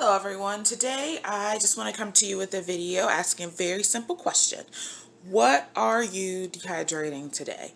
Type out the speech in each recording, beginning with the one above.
Hello everyone. Today I just want to come to you with a video asking a very simple question. What are you dehydrating today?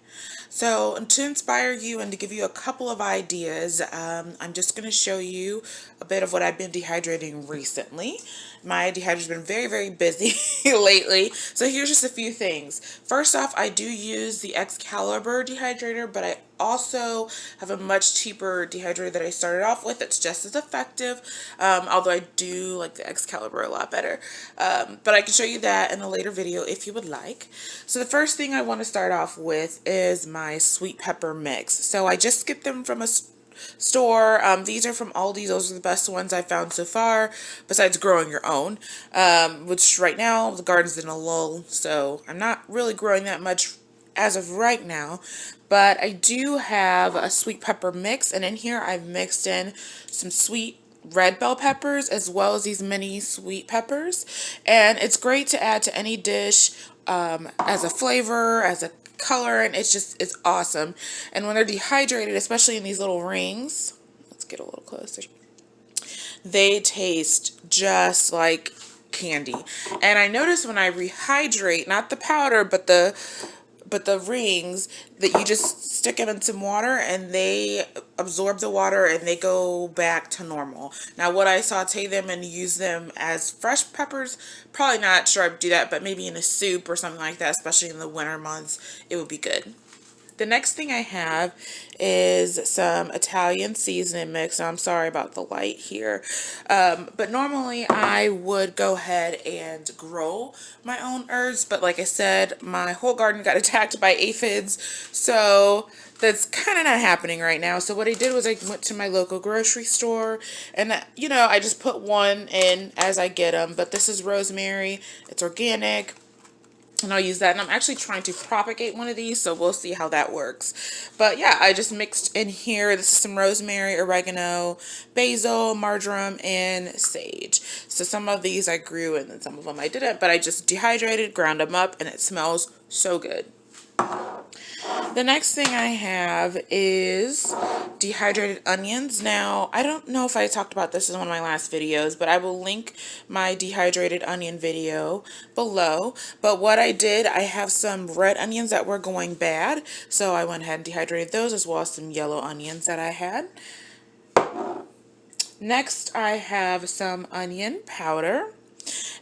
So to inspire you and to give you a couple of ideas, I'm just going to show you a bit of what I've been dehydrating recently. My dehydrator's been very busy lately. So here's just a few things. First off, I do use the Excalibur dehydrator, but I also have a much cheaper dehydrator that I started off with. It's just as effective, although I do like the Excalibur a lot better. But I can show you that in a later video if you would like. So the first thing I want to start off with is my sweet pepper mix. So I just skipped them from a store. These are from Aldi. Those are the best ones I found so far, besides growing your own, which right now the garden's in a lull, so I'm not really growing that much as of right now. But I do have a sweet pepper mix, and in here I've mixed in some sweet red bell peppers as well as these mini sweet peppers, and it's great to add to any dish as a flavor, as a color, and it's awesome. And when they're dehydrated, especially in these little rings, let's get a little closer, they taste just like candy. And I notice when I rehydrate, not the powder but the rings, that you just stick them in some water and they absorb the water and they go back to normal. Now would I saute them and use them as fresh peppers? Probably not sure I'd do that, but maybe in a soup or something like that, especially in the winter months, it would be good. The next thing I have is some Italian seasoning mix. Now, I'm sorry about the light here, but normally I would go ahead and grow my own herbs, but like I said, my whole garden got attacked by aphids, so that's kind of not happening right now. So what I did was I went to my local grocery store, and I just put one in as I get them. But this is rosemary. It's organic. And I'll use that, and I'm actually trying to propagate one of these, so we'll see how that works. But yeah, I just mixed in here, this is some rosemary, oregano, basil, marjoram, and sage. So some of these I grew and then some of them I didn't, but I just dehydrated, ground them up, and it smells so good. The next thing I have is dehydrated onions. Now, I don't know if I talked about this in one of my last videos, but I will link my dehydrated onion video below. But what I did, I have some red onions that were going bad, so I went ahead and dehydrated those, as well as some yellow onions that I had. Next, I have some onion powder.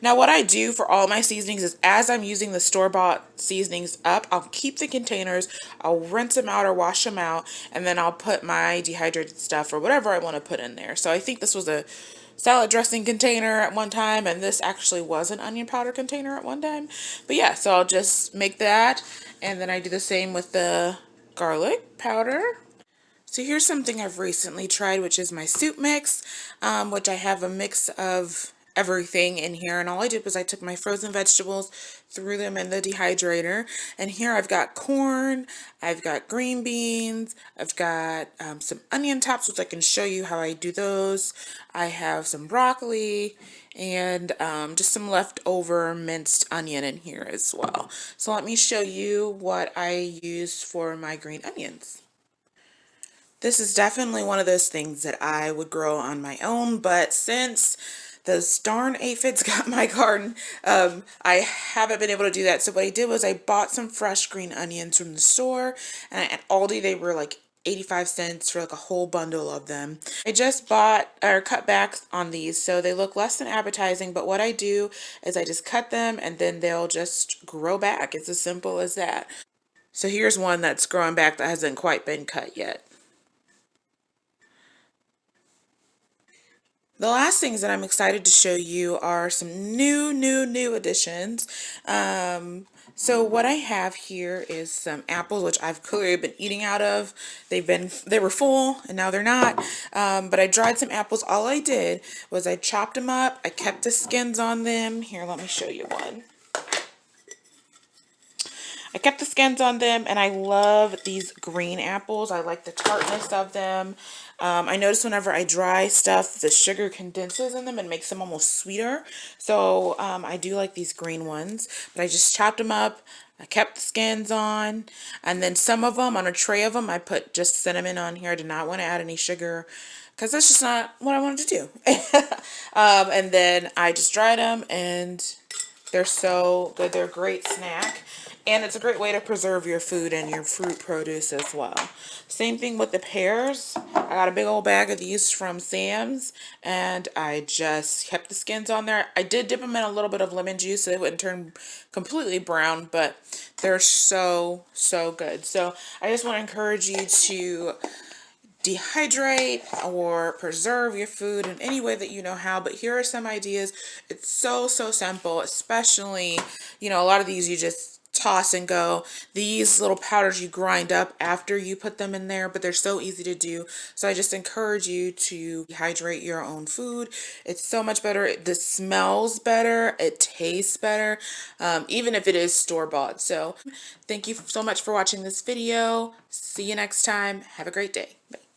Now what I do for all my seasonings is, as I'm using the store-bought seasonings up, I'll keep the containers, I'll rinse them out or wash them out, and then I'll put my dehydrated stuff or whatever I want to put in there. So I think this was a salad dressing container at one time, and this actually was an onion powder container at one time. But yeah, so I'll just make that, and then I do the same with the garlic powder. So here's something I've recently tried, which is my soup mix, which I have a mix of everything in here. And all I did was I took my frozen vegetables, threw them in the dehydrator. And here I've got corn, I've got green beans, I've got some onion tops, which I can show you how I do those. I have some broccoli and just some leftover minced onion in here as well. So let me show you what I use for my green onions. This is definitely one of those things that I would grow on my own, but since those darn aphids got my garden, I haven't been able to do that. So what I did was I bought some fresh green onions from the store, and at Aldi they were like 85 cents for like a whole bundle of them. I just bought or cut back on these so they look less than appetizing, but what I do is I just cut them and then they'll just grow back. It's as simple as that. So here's one that's growing back that hasn't quite been cut yet. The last things that I'm excited to show you are some new additions. So what I have here is some apples, which I've clearly been eating out of. They were full and now they're not. But I dried some apples. All I did was I chopped them up. I kept the skins on them. Here, let me show you one. I kept the skins on them, and I love these green apples. I like the tartness of them. I notice whenever I dry stuff, the sugar condenses in them and makes them almost sweeter. So I do like these green ones. But I just chopped them up. I kept the skins on. And then some of them, on a tray of them, I put just cinnamon on here. I did not want to add any sugar, because that's just not what I wanted to do. And then I just dried them, and they're so good. They're a great snack. And it's a great way to preserve your food and your fruit produce as well. Same thing with the pears. I got a big old bag of these from Sam's, and I just kept the skins on there. I did dip them in a little bit of lemon juice so they wouldn't turn completely brown, but they're so, so good. So I just want to encourage you to dehydrate or preserve your food in any way that you know how. But here are some ideas. It's so, so simple, especially, a lot of these you just toss and go. These little powders you grind up after you put them in there, but they're so easy to do. So I just encourage you to dehydrate your own food. It's so much better. It smells better. It tastes better, even if it is store-bought. So thank you so much for watching this video. See you next time. Have a great day. Bye.